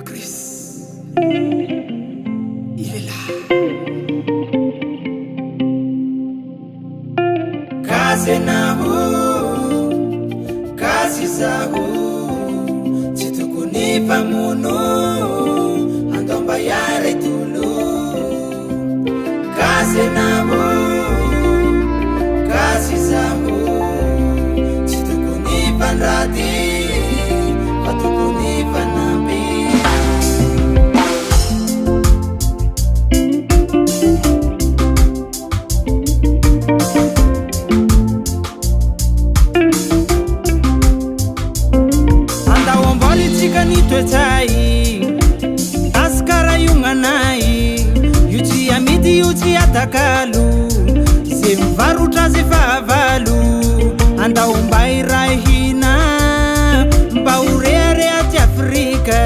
Le Christ, il est là. Kazi nahu, kazi zahu, chitukunipa munu, andomba yare tulu. Kazi nahu, kazi zahu, chitukunipa nrati, patukunipa nambi. Askara yunganai yuti amidi yuti atakalu semvaruta zifavalu anda umbaira hina mbaurere ati Afrika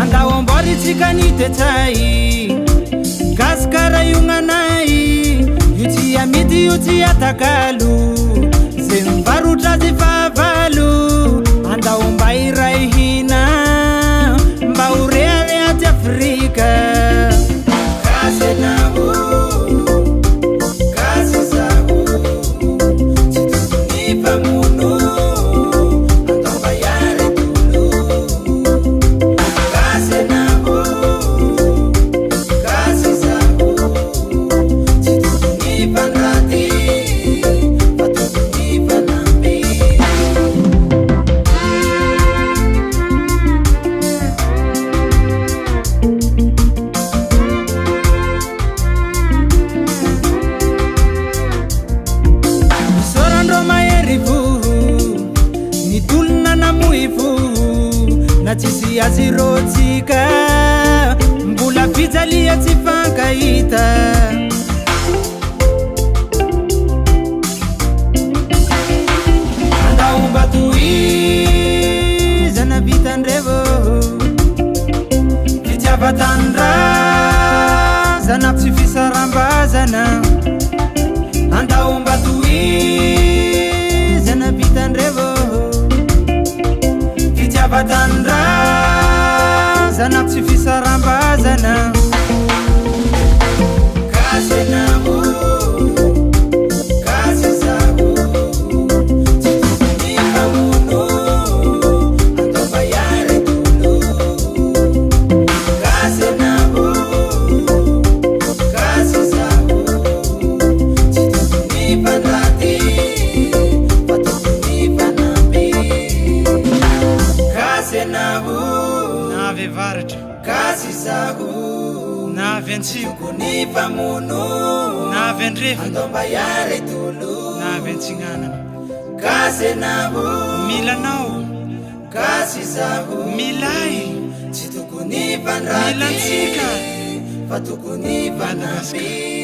anda ombori tikanite tai kaskara yunganai yuti amidi yuti atakalu semvaruta zifavalu anda umbaira hina mbaurere ati Afrika. Kazi nahu, kazi zahu, chitukunipa munu, andomba yare tulu. Kazi nahu, kazi zahu, chitukunipa nrati, patukunipa nambi. Natisi azirotika mbula vitali atifankaita anda umbatuiza na vitandrevo vitiavatandra zana psifisa rambazana anda umbatuiza na vitandrevo Vatandra zana psifisa rambazana. Kazi nahu, kazi zahu, chitukunipa munu, andomba yare tulu. Kazi nahu, kazi zahu, chitukunipa nrati, patukunipa nambi. Kazi nahu, nave varatra, kazi zahu, nave antsiko, kunipa munu, nave andrefana, andomba yare tulu. nave antsinganana. Kazi nahu, Milanao, kazi zahu, milay, chitukunipa nrati, milantsika, patukunipa nambi.